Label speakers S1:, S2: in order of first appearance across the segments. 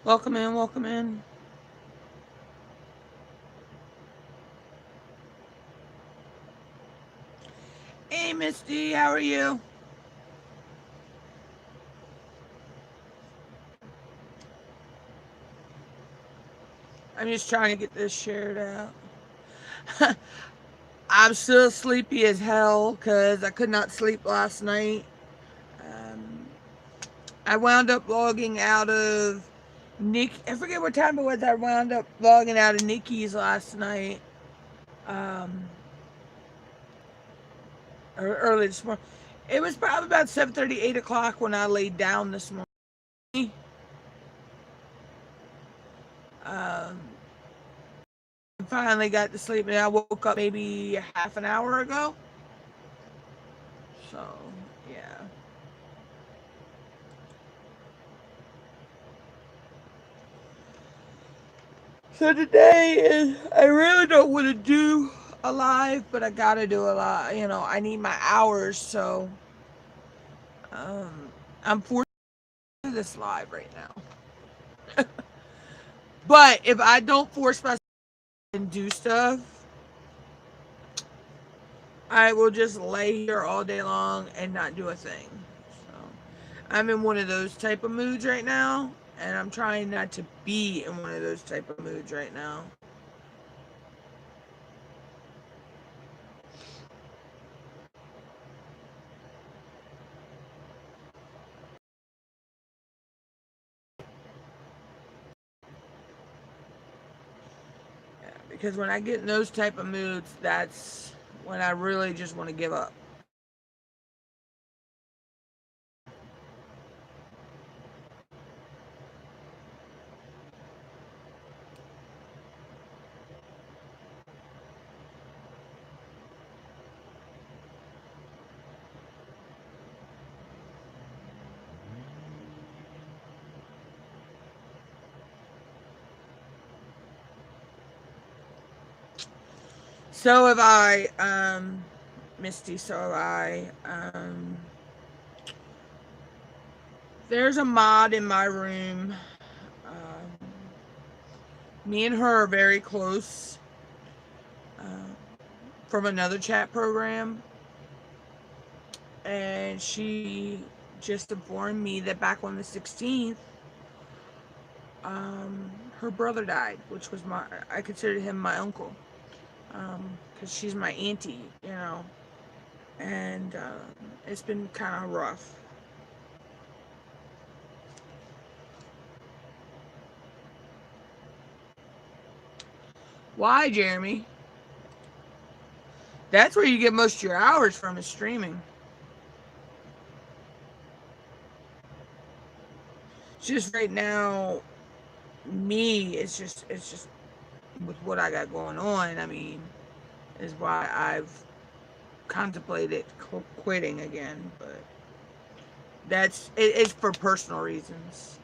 S1: Welcome in, welcome in. Hey, Misty, how are you? I'm just trying to get this shared out. I'm still sleepy as hell because I could not sleep last night. Um, I wound up logging out of Nick. I forget what time it was. I wound up logging out of Nikki's last night. Um, or early this morning. It was probably about 7:30, 8 o'clock when I laid down this morning. Um, Finally got to sleep, and I woke up maybe half an hour ago. So, yeah. So today is, I really don't want to do a live, but I gotta do a live. I need my hours, so um, I'm forced to do this live right now. But if I don't force myself and do stuff, I will just lay here all day long and not do a thing. So I'm in one of those type of moods right now, and I'm trying not to be in one of those type of moods right now. Yeah, because when I get in those type of moods, that's when I really just want to give up. So have I, Misty. So have I. There's a mod in my room. Um, Me and her are very close, from another chat program, and she just informed me that back on the 16th, um, her brother died, which was I considered him my uncle, because she's my auntie, and it's been kind of rough. Why, Jeremy? That's where you get most of your hours from, is streaming. It's just right now, me, it's just with what I got going on. I mean, is why I've contemplated quitting again, but it's for personal reasons.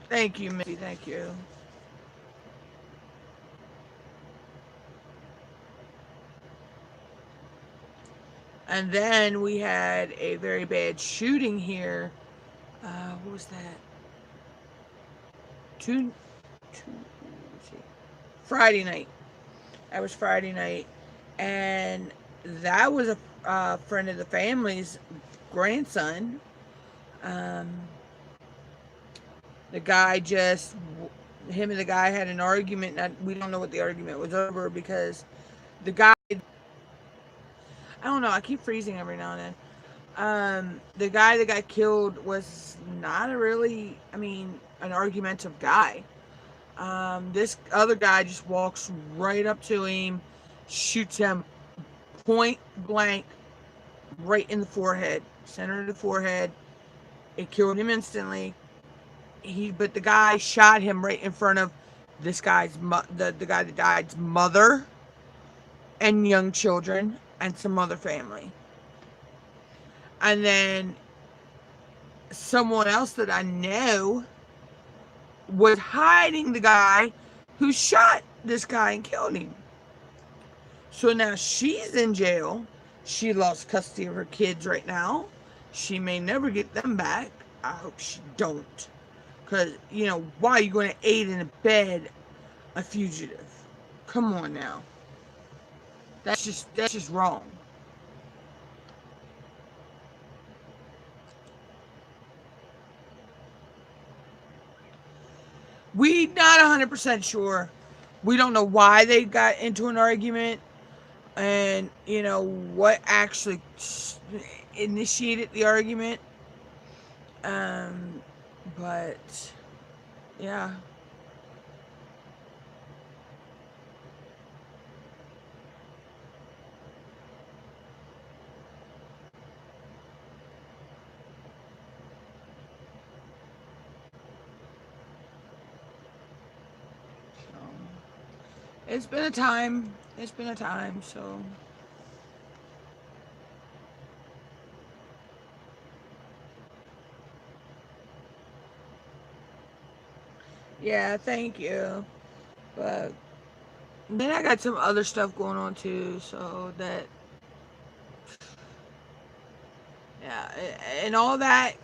S1: Thank you, Missy. Thank you. And then we had a very bad shooting here. What was that? Two, let's see. Friday night. That was Friday night, and that was a friend of the family's grandson. Um, the guy just him and the guy had an argument. We don't know what the argument was over because the guy, I don't know. I keep freezing every now and then. The guy that got killed was not a really, I mean, an argumentative guy. This other guy just walks right up to him, shoots him point blank right in the forehead, center of the forehead. It killed him instantly. But the guy shot him right in front of this guy's the guy that died's mother and young children and some other family. And then someone else that I know was hiding the guy who shot this guy and killed him. So now she's in jail. She lost custody of her kids right now. She may never get them back. I hope she don't. Because, why are you going to aid and abet a fugitive? Come on now. That's just wrong. We not 100% sure. We don't know why they got into an argument and, what actually initiated the argument. But yeah. So, it's been a time. It's been a time, so. Yeah, thank you. But then I got some other stuff going on too, so that, yeah, and all that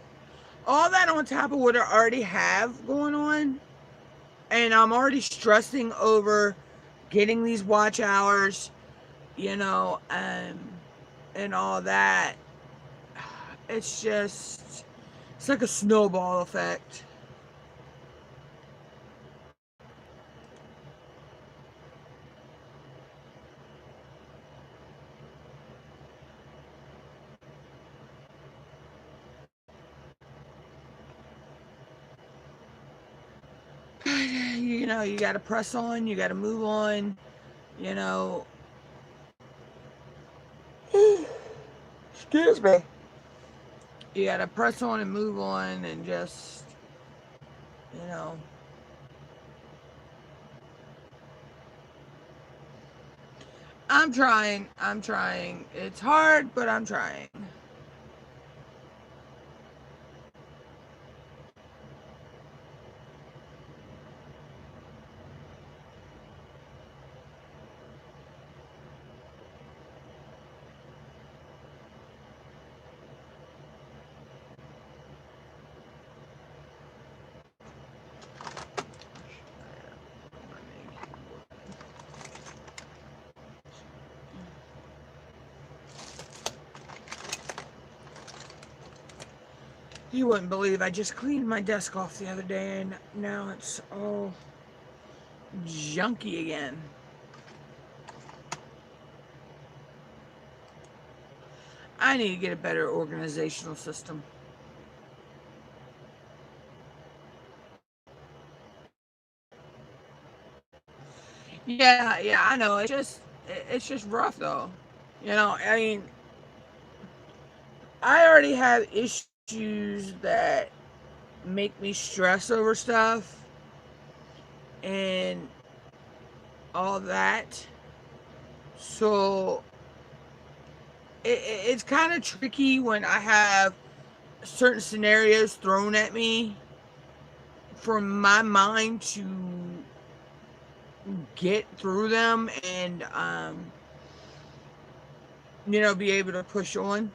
S1: on top of what I already have going on, and I'm already stressing over getting these watch hours, and all that. It's like a snowball effect. You got to press on, you got to move on, you know. Excuse me. You got to press on and move on and just, you know. I'm trying. I'm trying. It's hard, but I'm trying. You wouldn't believe I just cleaned my desk off the other day and now it's all junky again. I need to get a better organizational system. Yeah, I know. It's just rough though. I mean, I already have issues that make me stress over stuff and all that. So it's kind of tricky when I have certain scenarios thrown at me for my mind to get through them and be able to push on.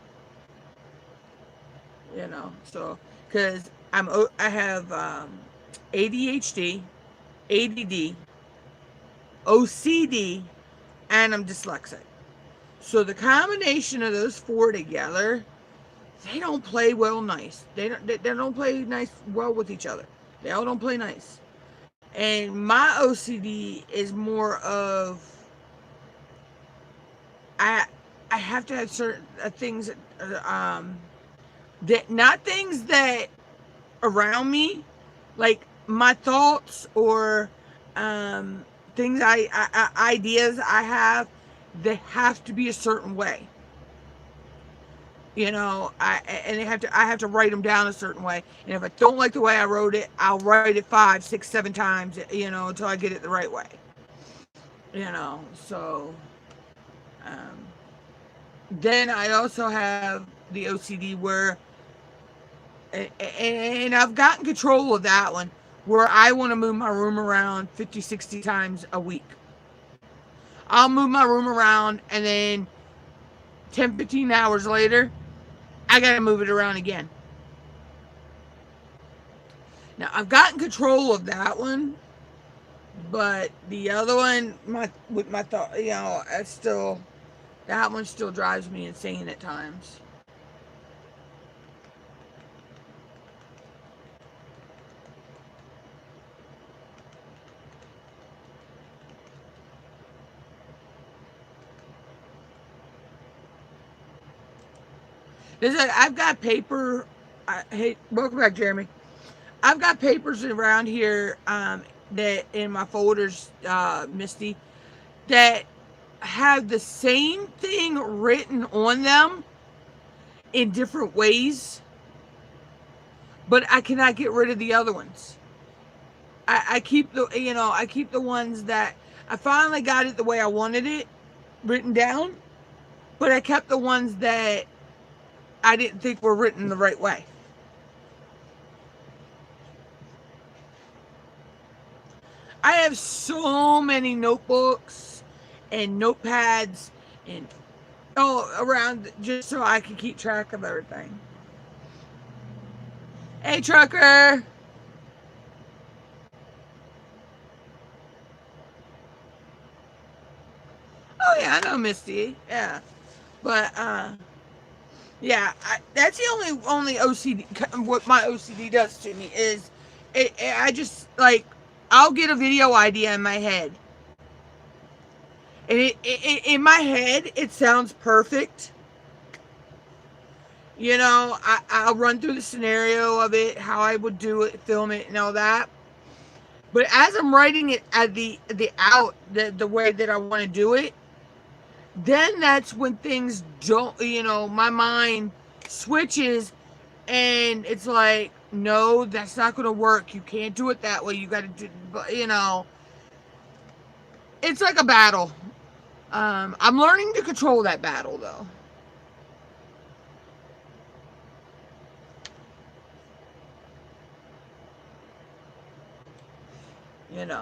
S1: So because I have ADHD, ADD, OCD, and I'm dyslexic. So the combination of those four together, they don't play well nice. They don't play nice well with each other. They all don't play nice. And my OCD is more of I I have to have certain things that not things that around me, like my thoughts or things ideas I have, they have to be a certain way. I have to write them down a certain way. And if I don't like the way I wrote it, I'll write it 5, 6, 7 times, until I get it the right way. So um, then I also have the OCD where, and I've gotten control of that one, where I want to move my room around 50, 60 times a week. I'll move my room around and then 10, 15 hours later, I gotta move it around again. Now I've gotten control of that one, but the other one, with my thought, it's still, that one still drives me insane at times. I've got paper. Hey, welcome back, Jeremy. I've got papers around here that in my folders, Misty, that have the same thing written on them in different ways, but I cannot get rid of the other ones. I keep I keep the ones that I finally got it the way I wanted it written down, but I kept the ones that I didn't think were written the right way. I have so many notebooks and notepads and around just so I can keep track of everything. Hey, trucker. Oh yeah, I know Misty. Yeah, but yeah, that's the only OCD. What my OCD does to me is, I just like, I'll get a video idea in my head, and in my head it sounds perfect. I'll run through the scenario of it, how I would do it, film it, and all that. But as I'm writing it at the way that I want to do it, then that's when things don't, my mind switches, and it's like, no, that's not going to work. You can't do it that way. You got to do, it's like a battle. I'm learning to control that battle, though.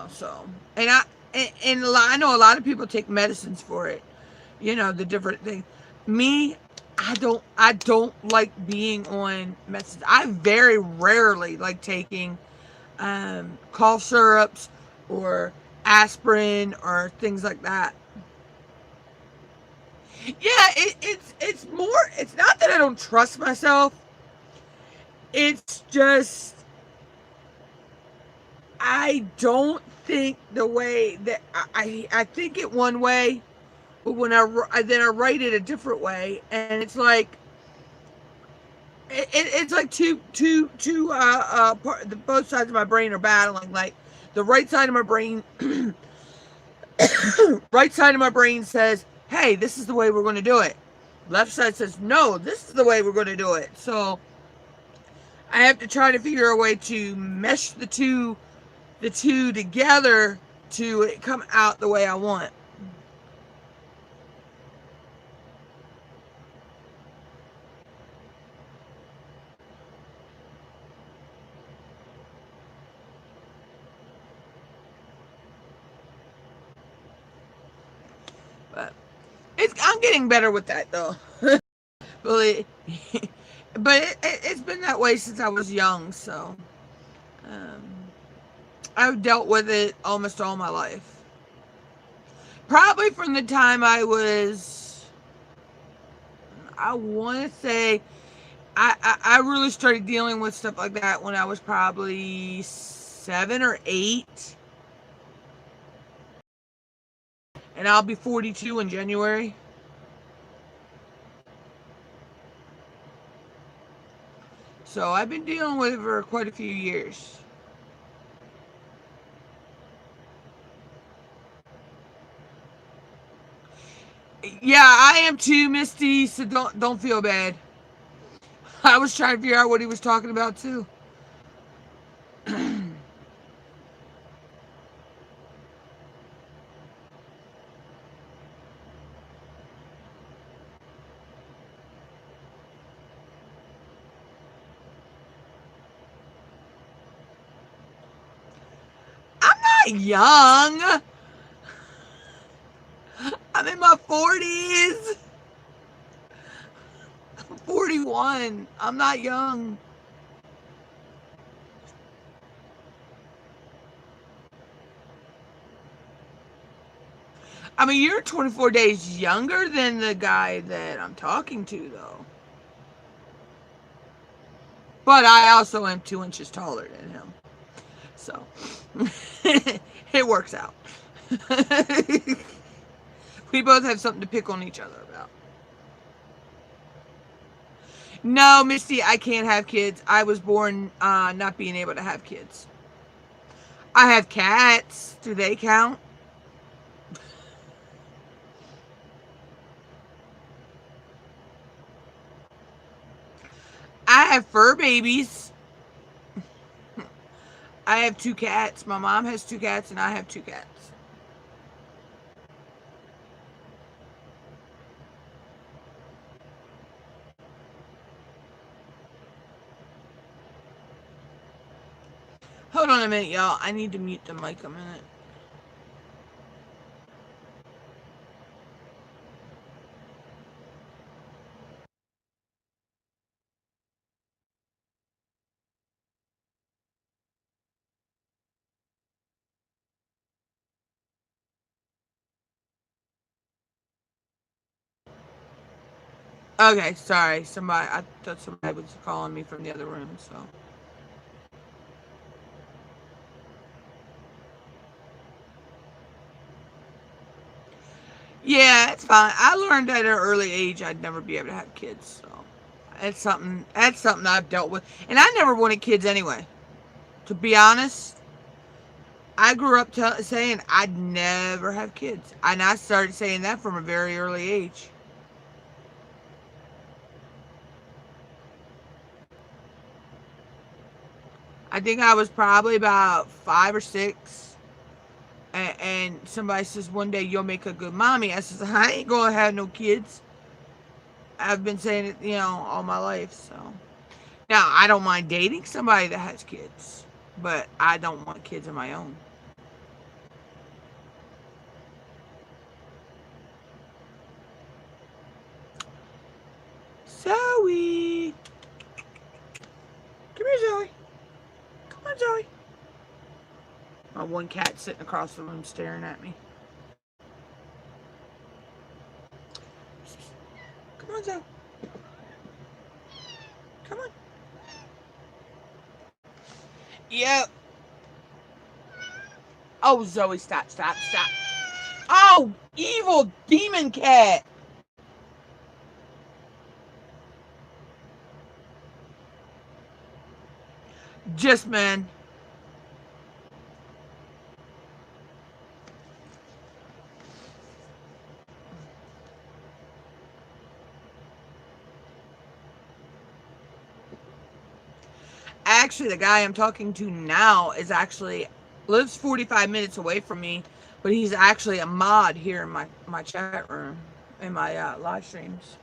S1: So, and I know a lot of people take medicines for it, the different things. Me, I don't like being on medicines. I very rarely like taking cough syrups or aspirin or things like that. Yeah, it's more, it's not that I don't trust myself. It's just, I don't think the way that I think it one way, but when then I write it a different way, and it's like, it's like both sides of my brain are battling. Like, the right side of my brain, right side of my brain says, "Hey, this is the way we're going to do it." Left side says, "No, this is the way we're going to do it." So I have to try to figure a way to mesh the two together to come out the way I want. But I'm getting better with that, though. But it's been that way since I was young, so I've dealt with it almost all my life. Probably from the time I want to say, I really started dealing with stuff like that when I was probably 7 or 8. And I'll be 42 in January. So I've been dealing with it for quite a few years. Yeah, I am too, Misty, so don't feel bad. I was trying to figure out what he was talking about too. I'm not young. I'm in my 40s. 41. I'm not young. I mean, you're 24 days younger than the guy that I'm talking to, though. But I also am 2 inches taller than him. So it works out. We both have something to pick on each other about. No, Misty, I can't have kids. I was born not being able to have kids. I have cats. Do they count? I have fur babies. I have 2 cats. My mom has 2 cats, and I have 2 cats. Hold on a minute, y'all. I need to mute the mic a minute. Okay, sorry. I thought somebody was calling me from the other room, so. Yeah, it's fine. I learned at an early age I'd never be able to have kids, so that's something I've dealt with. And I never wanted kids anyway. To be honest, I grew up saying I'd never have kids. And I started saying that from a very early age. I think I was probably about 5 or 6. And somebody says, one day you'll make a good mommy. I says, I ain't going to have no kids. I've been saying it, all my life. So now I don't mind dating somebody that has kids, but I don't want kids of my own. Zoe. Come here, Zoe. Come on, Zoe. My one cat sitting across the room staring at me. Come on, Zoe. Come on. Yep. Oh, Zoe, stop, stop, stop. Oh, evil demon cat. Just man. Actually, the guy I'm talking to now lives 45 minutes away from me, but he's actually a mod here in my chat room, in my live streams.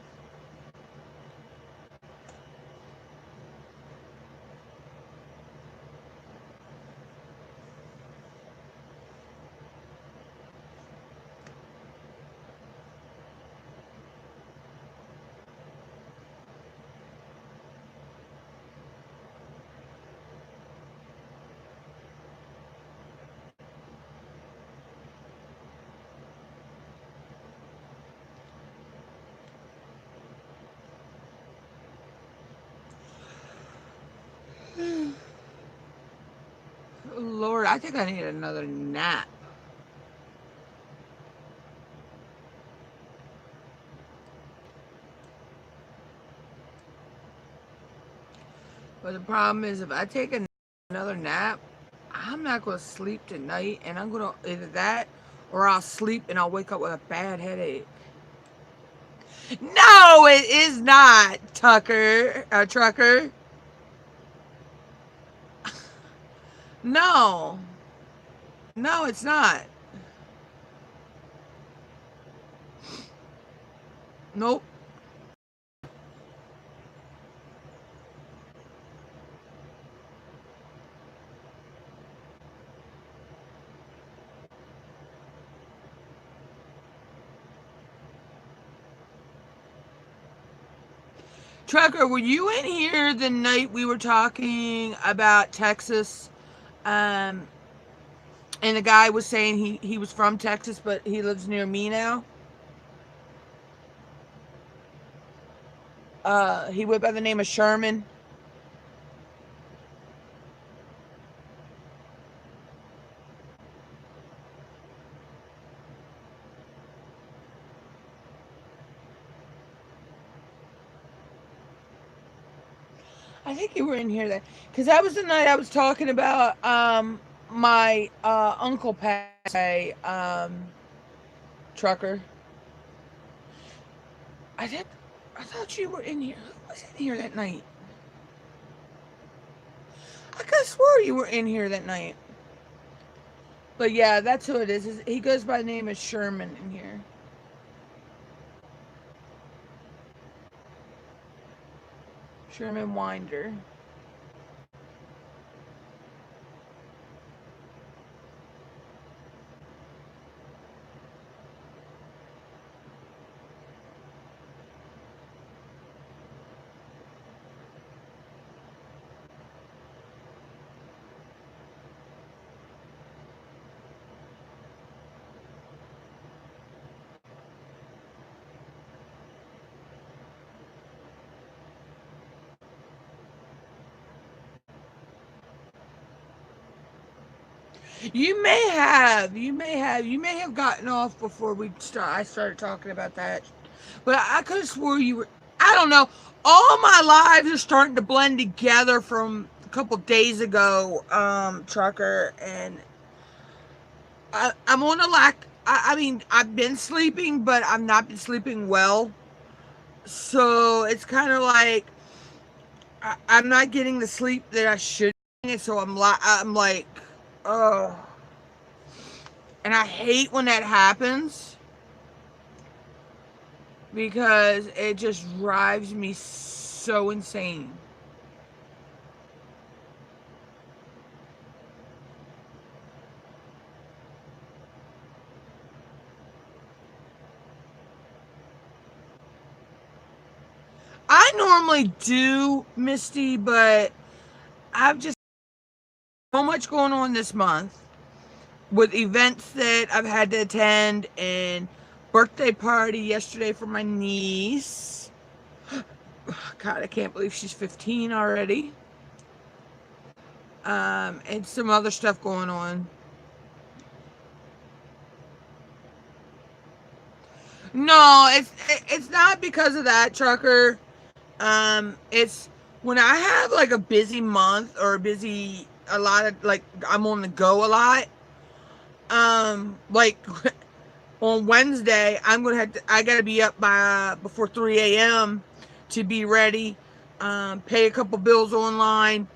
S1: Lord, I think I need another nap. But the problem is, if I take another nap, I'm not going to sleep tonight, and I'm going to either that or I'll sleep and I'll wake up with a bad headache. No, it is not, Trucker. No, no, it's not. Nope. Trucker, were you in here the night we were talking about Texas? Um, and the guy was saying he was from Texas, but he lives near me now. He went by the name of Sherman. I think you were in here that because that was the night I was talking about my uncle passed away, Trucker. I did. I thought you were in here. Who was in here that night? I could have swore you were in here that night. But yeah, that's who it is. He goes by the name of Sherman in here. Sherman Winder. You may have gotten off before I started talking about that, but I could have swore you were. I don't know. All my lives are starting to blend together from a couple days ago, Trucker, and I'm on a lack. I mean, I've been sleeping, but I've not been sleeping well. So it's kind of like I'm not getting the sleep that I should. So I'm like, oh. And I hate when that happens because it just drives me so insane. I normally do, Misty, but I've just so much going on this month with events that I've had to attend and birthday party yesterday for my niece. God, I can't believe she's 15 already. And some other stuff going on. No, it's not because of that, Trucker. It's when I have like a busy month or a lot of like I'm on the go a lot. Like on Wednesday, I gotta be up by before 3 a.m. to be ready. Pay a couple bills online.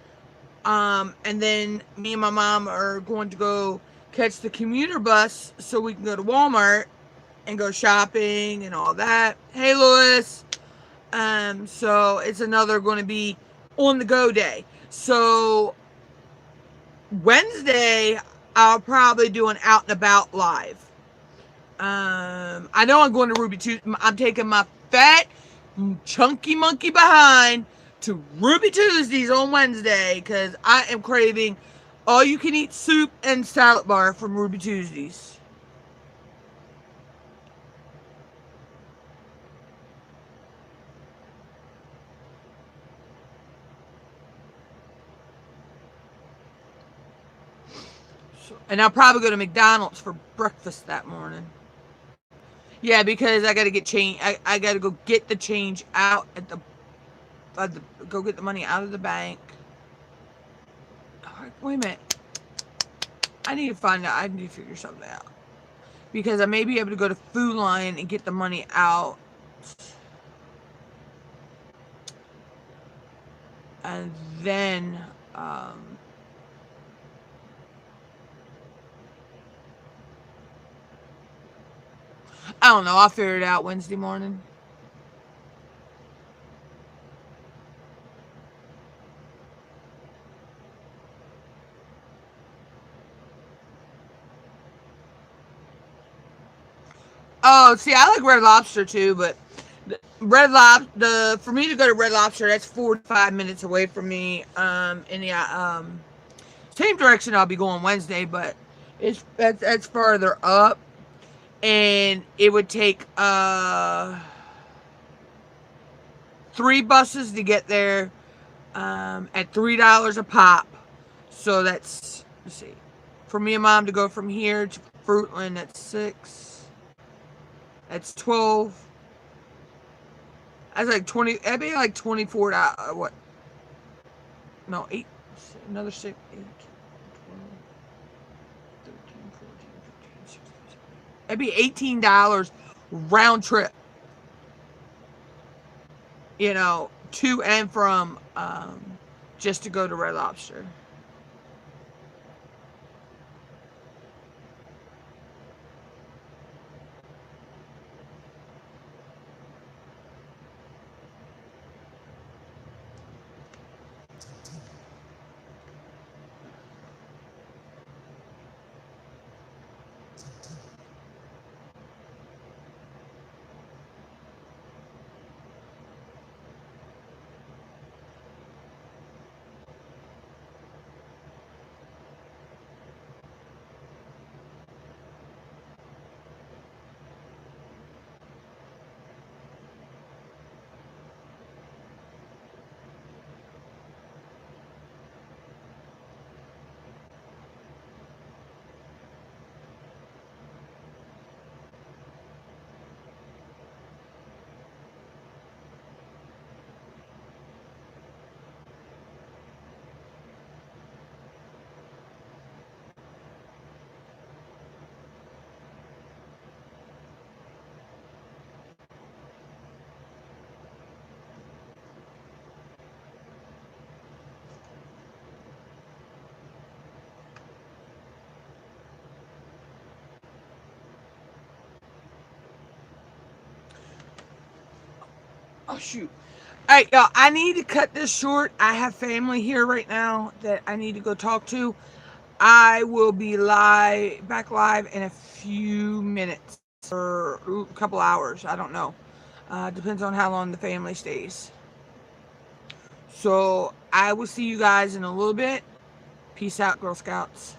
S1: And then me and my mom are going to go catch the commuter bus so we can go to Walmart and go shopping and all that. Hey, Lewis. So it's another going to be on the go day. So Wednesday, I'll probably do an out and about live. I know I'm going to Ruby Tuesday. I'm taking my fat, chunky monkey behind to Ruby Tuesdays on Wednesday because I am craving all you can eat soup and salad bar from Ruby Tuesdays. And I'll probably go to McDonald's for breakfast that morning. Yeah, because I got to get change. I got to go get the change out go get the money out of the bank. Wait a minute. I need to find out. I need to figure something out. Because I may be able to go to Food Lion and get the money out. And then, I don't know. I'll figure it out Wednesday morning. Oh, see, I like Red Lobster too, but Red Lobster. For me to go to Red Lobster, that's 45 minutes away from me. And yeah, same direction I'll be going Wednesday, but that's farther up, and it would take 3 buses to get there, at $3 a pop. So that's, let's see, for me and mom to go from here to Fruitland, that's 6. That's 12. That's like 20. That'd be like $24. What? No, 8. Another 6, 8, 12, 13, 14, 15, 16, 17. That'd be $18 round trip. To and from, just to go to Red Lobster. Oh shoot. Alright, y'all, I need to cut this short. I have family here right now that I need to go talk to. I will be back live in a few minutes or a couple hours. I don't know. Depends on how long the family stays. So I will see you guys in a little bit. Peace out, Girl Scouts.